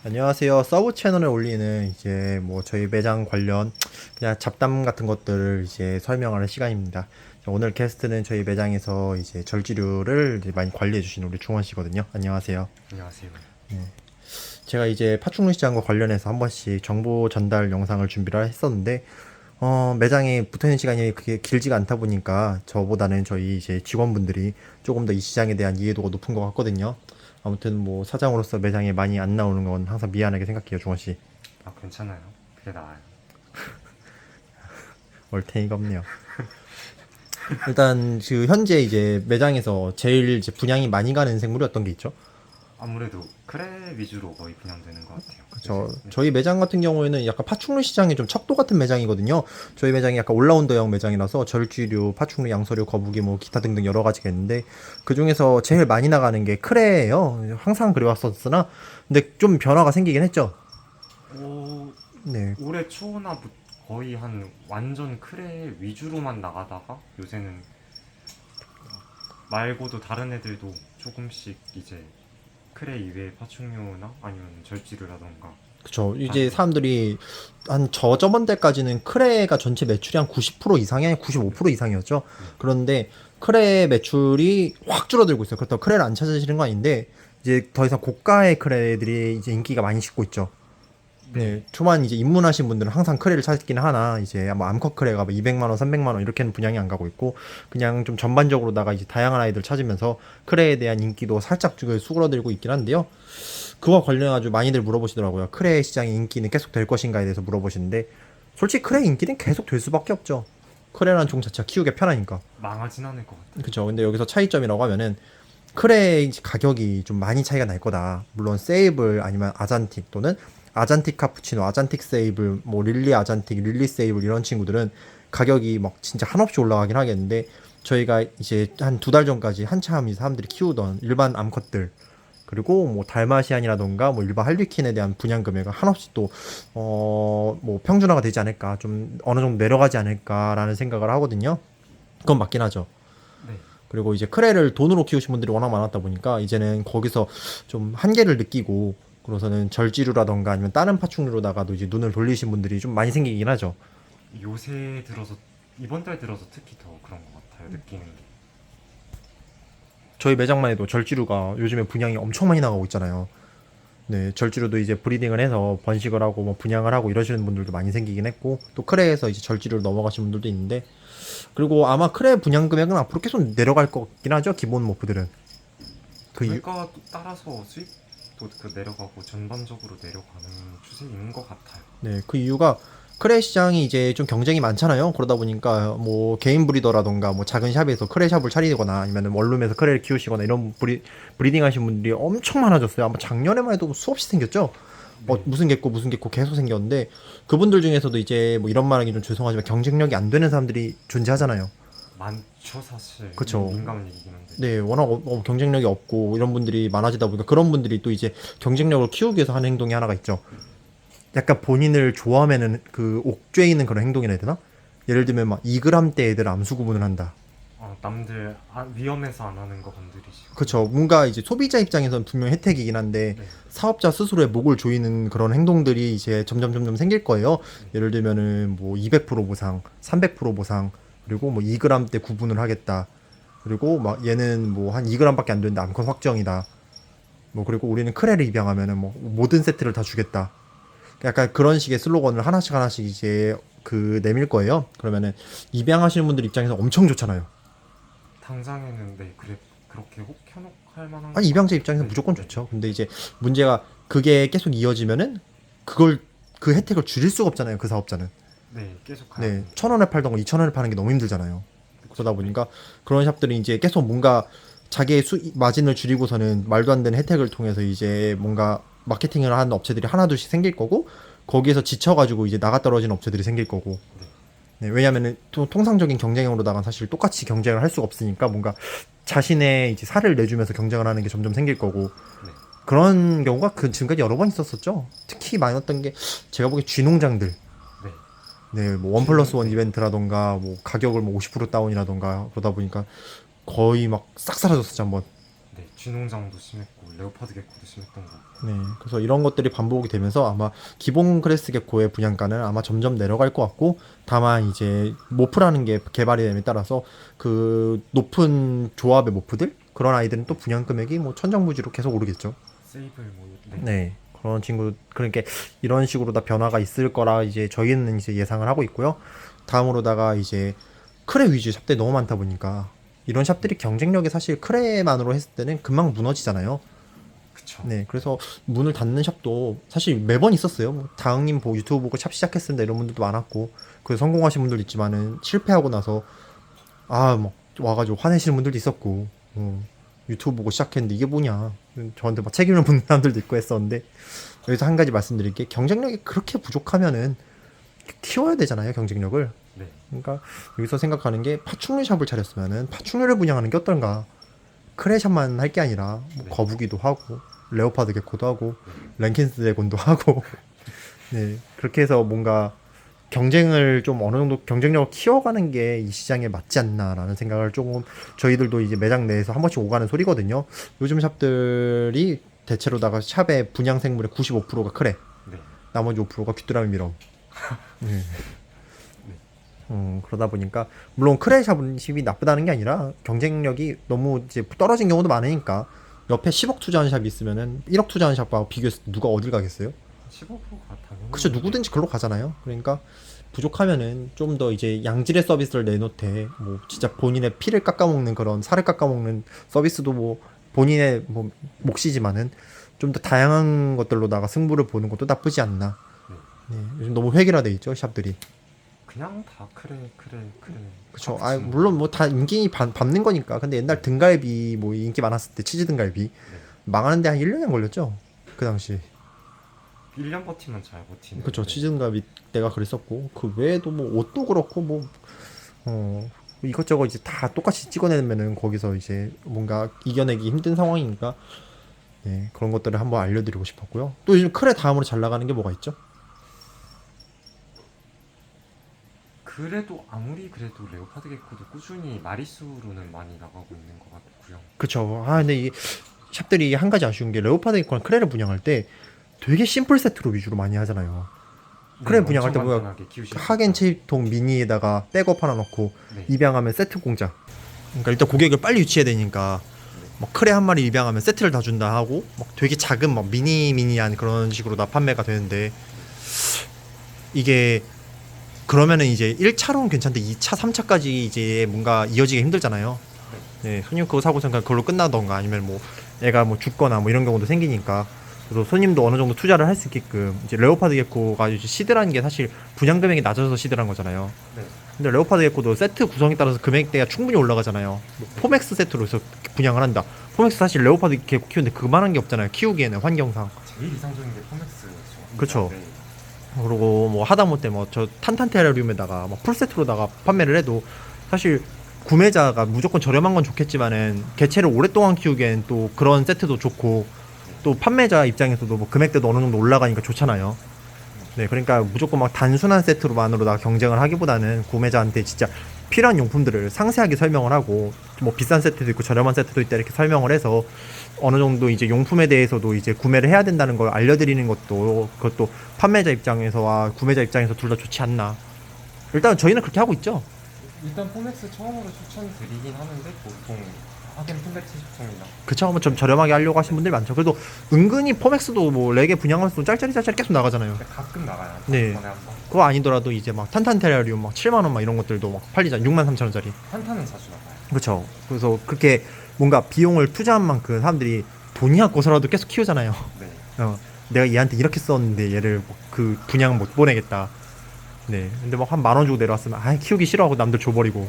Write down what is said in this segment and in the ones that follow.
안녕하세요. 서브 채널에 올리는 이제 뭐 저희 매장 관련 그냥 잡담 같은 것들을 이제 설명하는 시간입니다. 오늘 게스트는 저희 매장에서 이제 절지류를 이제 많이 관리해 주시는 우리 중원 씨거든요. 안녕하세요. 안녕하세요. 제가 이제 파충류 시장과 관련해서 한 번씩 정보 전달 영상을 준비를 했었는데 매장에 붙어 있는 시간이 그게 길지가 않다 보니까 저보다는 저희 이제 직원분들이 조금 더 이 시장에 대한 이해도가 높은 것 같거든요. 아무튼 뭐 사장으로서 매장에 많이 안 나오는 건 항상 미안하게 생각해요, 중원 씨. 아, 괜찮아요. 그게 나아요. 얼탱이가 없네요. 일단 그 현재 이제 매장에서 제일 이제 분양이 많이 가는 생물이 어떤 게 있죠? 아무래도 크레 위주로 거의 분양되는 것 같아요. 저 네. 저희 매장 같은 경우에는 약간 파충류 시장이 좀 척도 같은 매장이거든요. 저희 매장이 약간 올라운더형 매장이라서 절쥐류, 파충류, 양서류, 거북이 뭐 기타 등등 여러 가지가 있는데 그 중에서 제일 많이 나가는 게 크레예요. 항상 그래왔었으나 근데 좀 변화가 생기긴 했죠. 오, 네, 올해 초나 거의 한 완전 크레 위주로만 나가다가 요새는 말고도 다른 애들도 조금씩 이제 크레 이외의 파충류나 아니면 절지류라던가 그쵸. 이제 다른 사람들이 한 저번 때까지는 크레가 전체 매출이 한 90% 이상이 아니라 95% 이상이었죠. 네. 그런데 크레 매출이 확 줄어들고 있어요. 그렇다고 크레를 안 찾으시는 건 아닌데 이제 더 이상 고가의 크레들이 이제 인기가 많이 식고 있죠. 네. 네, 초반 이제 입문하신 분들은 항상 크레를 찾긴 하나 이제 뭐 암컷 크레가 뭐 200만 원, 300만 원 이렇게는 분양이 안 가고 있고 그냥 좀 전반적으로다가 이제 다양한 아이들 찾으면서 크레에 대한 인기도 살짝 수그러들고 있긴 한데요. 그와 관련해가지고 많이들 물어보시더라고요. 크레 시장의 인기는 계속 될 것인가에 대해서 물어보시는데 솔직히 크레 인기는 계속 될 수밖에 없죠. 크레라는 종 자체가 키우기 편하니까. 망하진 않을 것 같아요. 그쵸. 근데 여기서 차이점이라고 하면은 크레 가격이 좀 많이 차이가 날 거다. 물론 세이블 아니면 아잔틱 또는 아잔틱 카푸치노, 아잔틱 세이블, 뭐 릴리 아잔틱, 릴리 세이블 이런 친구들은 가격이 막 진짜 한없이 올라가긴 하겠는데 저희가 이제 한 두 달 전까지 한참 이 사람들이 키우던 일반 암컷들 그리고 뭐 달마시안이라던가 뭐 일반 할리퀸에 대한 분양 금액은 한없이 또 뭐 평준화가 되지 않을까 좀 어느 정도 내려가지 않을까라는 생각을 하거든요. 그건 맞긴 하죠. 네. 그리고 이제 크레를 돈으로 키우신 분들이 워낙 많았다 보니까 이제는 거기서 좀 한계를 느끼고 그래서는 절지류라던가 아니면 다른 파충류로다가도 이제 눈을 돌리신 분들이 좀 많이 생기긴 하죠. 요새 들어서 이번 달 들어서 특히 더 그런 것 같아요. 느끼는 게. 저희 매장만 해도 절지류가 요즘에 분양이 엄청 많이 나가고 있잖아요. 네, 절지류도 이제 브리딩을 해서 번식을 하고 뭐 분양을 하고 이러시는 분들도 많이 생기긴 했고 또 크레에서 이제 절지류로 넘어가신 분들도 있는데 그리고 아마 크레 분양 금액은 앞으로 계속 내려갈 것 같긴 하죠. 기본 모프들은. 그 이유, 물가 따라서 수익도 그 내려가고 전반적으로 내려가는 추세인 것 같아요. 네, 그 이유가 크레 시장이 이제 좀 경쟁이 많잖아요. 그러다 보니까 뭐 개인 브리더라던가 뭐 작은 샵에서 크레 샵을 차리거나 아니면 원룸에서 크레를 키우시거나 이런 브리딩 하신 분들이 엄청 많아졌어요. 아마 작년에만 해도 수없이 생겼죠. 네. 무슨 개코 계속 생겼는데 그분들 중에서도 이제 뭐 이런 말하기 좀 죄송하지만 경쟁력이 안 되는 사람들이 존재하잖아요. 많죠 사실. 그쵸. 민감한 얘기긴 한데. 네, 워낙 경쟁력이 없고 이런 분들이 많아지다 보니까 그런 분들이 또 이제 경쟁력을 키우기 위해서 하는 행동이 하나가 있죠. 약간 본인을 좋아하면은 그 옥죄 있는 그런 행동이라 해야 되나? 예를 들면 막 2g대 애들 암수 구분을 한다. 남들 위험해서 안 하는 거 건드리시고. 그쵸. 뭔가 이제 소비자 입장에서는 분명 혜택이긴 한데 네. 사업자 스스로의 목을 조이는 그런 행동들이 이제 점점 생길 거예요. 네. 예를 들면은 뭐 200% 보상, 300% 보상, 그리고 뭐 2g대 구분을 하겠다. 그리고 막 얘는 뭐 한 2g밖에 안 되는데 암컷 확정이다. 뭐 그리고 우리는 크레를 입양하면은 뭐 모든 세트를 다 주겠다. 약간 그런 식의 슬로건을 하나씩 이제 그 내밀 거예요. 그러면은 입양하시는 분들 입장에서 엄청 좋잖아요. 당장에는 네 그래 그렇게 혹 현혹할 만한 아니 것 입양자 같아요. 입장에서 네. 무조건 네. 좋죠. 근데 이제 문제가 그게 계속 이어지면은 그걸 그 혜택을 줄일 수가 없잖아요. 그 사업자는. 네 계속 가야 네, 되니까. 1,000원에 팔던 거 2,000원에 파는 게 너무 힘들잖아요. 그쵸. 그러다 네. 보니까 그런 샵들이 이제 계속 뭔가 자기의 마진을 줄이고서는 말도 안 되는 혜택을 통해서 이제 뭔가 마케팅을 하는 업체들이 하나둘씩 생길 거고 거기에서 지쳐가지고 이제 나가 떨어진 업체들이 생길 거고 네. 네, 왜냐면은 통상적인 경쟁으로다가 사실 똑같이 경쟁을 할 수가 없으니까 뭔가 자신의 이제 살을 내주면서 경쟁을 하는 게 점점 생길 거고 네. 그런 경우가 그 지금까지 여러 번 있었었죠. 특히 많았던 게 제가 보기에 쥐농장들 네. 네, 뭐 원 플러스 원 네. 이벤트라던가 뭐 가격을 뭐 50% 다운이라던가 그러다 보니까 거의 막 싹 사라졌었죠 한번. 네. 쥐농장도 심했고 레오파드 개코도 심했던 거 같고. 네, 그래서 이런 것들이 반복이 되면서 아마 기본 크레스 게코의 분양가는 아마 점점 내려갈 것 같고, 다만 이제 모프라는 게 개발이 됨에 따라서 그 높은 조합의 모프들 그런 아이들은 또 분양 금액이 뭐 천정부지로 계속 오르겠죠. 세이블 뭐 네, 그런 친구 그러니까 이런 식으로 다 변화가 있을 거라 이제 저희는 이제 예상을 하고 있고요. 다음으로다가 이제 크레 위주 샵들이 너무 많다 보니까 이런 샵들이 경쟁력이 사실 크레만으로 했을 때는 금방 무너지잖아요. 그쵸. 네, 그래서 문을 닫는 샵도 사실 매번 있었어요. 뭐 다흥님 보고 유튜브 보고 샵 시작했습니다 이런 분들도 많았고, 그 성공하신 분들도 있지만은 실패하고 나서 뭐 와가지고 화내시는 분들도 있었고, 유튜브 보고 시작했는데 이게 뭐냐, 저한테 막 책임을 묻는 사람들도 있고 했었는데, 여기서 한 가지 말씀드릴 게, 경쟁력이 그렇게 부족하면은 키워야 되잖아요, 경쟁력을. 네. 그러니까 여기서 생각하는 게, 파충류 샵을 차렸으면은 파충류를 분양하는 게 어떤가. 크레샵만 할 게 아니라 뭐 네. 거북이도 하고 레오파드 게코도 하고 랭킨스 드래곤도 하고 네, 그렇게 해서 뭔가 경쟁을 좀 어느 정도 경쟁력을 키워가는 게 이 시장에 맞지 않나라는 생각을 조금, 저희들도 이제 매장 내에서 한 번씩 오가는 소리거든요. 요즘 샵들이 대체로다가 샵의 분양 생물의 95%가 크레, 네. 나머지 5%가 귀뚜라미 미럼. 네. 그러다 보니까 물론 크레샵이 나쁘다는 게 아니라 경쟁력이 너무 이제 떨어진 경우도 많으니까, 옆에 10억 투자한 샵이 있으면은 1억 투자한 샵하고 비교했을 때 누가 어딜 가겠어요? 15%가 당연히. 그쵸, 누구든지 글로 가잖아요. 그러니까 부족하면은 좀 더 이제 양질의 서비스를 내놓되, 뭐 진짜 본인의 피를 깎아먹는 그런 살을 깎아먹는 서비스도 뭐 본인의 뭐 몫이지만은 좀 더 다양한 것들로다가 승부를 보는 것도 나쁘지 않나. 네, 요즘 너무 획일화돼 있죠, 샵들이. 그냥 다 크레. 그쵸. 카푸치노. 물론 뭐 다 인기 밟는 거니까. 근데 옛날 등갈비 뭐 인기 많았을 때, 치즈 등갈비 네. 망하는데 한 1년이 걸렸죠, 그 당시. 1년 버티면 잘 버티는. 그쵸. 치즈 등갈비 때가 그랬었고, 그 외에도 뭐 옷도 그렇고 뭐 이것저것 이제 다 똑같이 찍어내면은 거기서 이제 뭔가 이겨내기 힘든 상황이니까, 네, 그런 것들을 한번 알려드리고 싶었고요. 또 요즘 크레 다음으로 잘 나가는 게 뭐가 있죠? 그래도 아무리 그래도 레오파드 개코도 꾸준히 마리수로는 많이 나가고 있는 것 같고요. 그쵸. 근데 이 샵들이 한 가지 아쉬운 게, 레오파드 게코랑 크레를 분양할 때 되게 심플 세트로 위주로 많이 하잖아요. 크레 네, 분양할 때 엄청 뭐야, 간단하게 키우실 수 하겐 있다. 체이통 미니에다가 백업 하나 넣고 네. 입양하면 세트 공짜. 그러니까 일단 고객을 빨리 유치해야 되니까 막 크레 한 마리 입양하면 세트를 다 준다 하고, 막 되게 작은 막 미니한 그런 식으로 다 판매가 되는데, 이게 그러면은 이제 1차로는 괜찮은데 2차, 3차까지 이제 뭔가 이어지기 힘들잖아요. 네, 손님 그거 사고서 그냥 그걸로 끝나던가, 아니면 뭐 애가 뭐 죽거나 뭐 이런 경우도 생기니까, 그래서 손님도 어느 정도 투자를 할 수 있게끔, 이제 레오파드 게코가 이제 시드라는 게 사실 분양 금액이 낮아서 시드란 거잖아요. 네. 근데 레오파드 게코도 세트 구성에 따라서 금액대가 충분히 올라가잖아요. 뭐 포맥스 세트로 해서 분양을 한다. 포맥스 사실 레오파드 게코 키우는데 그만한 게 없잖아요, 키우기에는 환경상. 제일 이상적인 게 포맥스죠. 그쵸. 네. 그리고 뭐 하다못해 뭐 저 탄탄 테라리움에다가 뭐 풀세트로다가 판매를 해도, 사실 구매자가 무조건 저렴한 건 좋겠지만은 개체를 오랫동안 키우기엔 또 그런 세트도 좋고, 또 판매자 입장에서도 뭐 금액대도 어느 정도 올라가니까 좋잖아요. 네, 그러니까 무조건 막 단순한 세트로만으로다가 경쟁을 하기보다는 구매자한테 진짜 필요한 용품들을 상세하게 설명을 하고, 뭐 비싼 세트도 있고 저렴한 세트도 있다 이렇게 설명을 해서 어느 정도 이제 용품에 대해서도 이제 구매를 해야 된다는 걸 알려드리는 것도, 그것도 판매자 입장에서와 구매자 입장에서 둘 다 좋지 않나. 일단 저희는 그렇게 하고 있죠. 일단 포맥스 처음으로 추천드리긴 하는데 보통 하겐 플렉스 시청이나 그쵸. 한번 좀 저렴하게 하려고 하시는 분들이 많죠. 그래도 은근히 포맥스도 뭐 레게 분양하면서 짤짤이 계속 나가잖아요. 근데 가끔 나가요. 네. 전에 한 번. 그거 아니더라도 이제 막 탄탄 테라리움 막 7만원 막 이런 것들도 막 팔리잖아요. 63,000원짜리. 한타는 자주 나가요. 그렇죠. 그래서 그렇게 뭔가 비용을 투자한 만큼 사람들이 돈이 아까워서라도 계속 키우잖아요. 네. 내가 얘한테 이렇게 썼는데 얘를 그 분양 못 보내겠다. 네. 근데 막 한 10,000원 주고 내려왔으면 키우기 싫어하고 남들 줘버리고.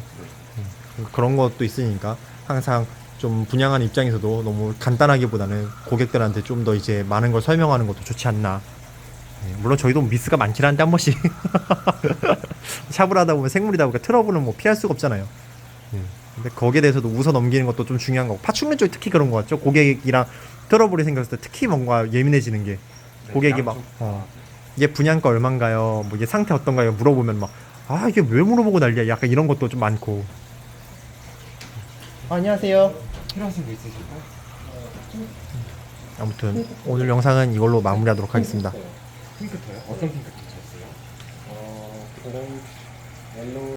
그런 것도 있으니까 항상 좀 분양하는 입장에서도 너무 간단하기보다는 고객들한테 좀 더 이제 많은 걸 설명하는 것도 좋지 않나. 네, 물론 저희도 미스가 많긴 한데 한 번씩 샵을 하다 보면 생물이다 보니까 트러블은 뭐 피할 수가 없잖아요. 근데 거기에 대해서도 웃어 넘기는 것도 좀 중요한 거고, 파충류 쪽이 특히 그런 것 같죠. 고객이랑 트러블이 생겼을 때 특히 뭔가 예민해지는 게, 네, 고객이 막 양쪽 다. 얘 분양가 얼만가요, 뭐 얘 상태 어떤가요 물어보면 막 이게 왜 물어보고 난리야, 약간 이런 것도 좀 많고. 안녕하세요. 필요하신 거 있으실까요? 아무튼 오늘 영상은 이걸로 마무리하도록 하겠습니다. 핑크터요? 어떤 핑크터 쳤어요? 그런 옐로우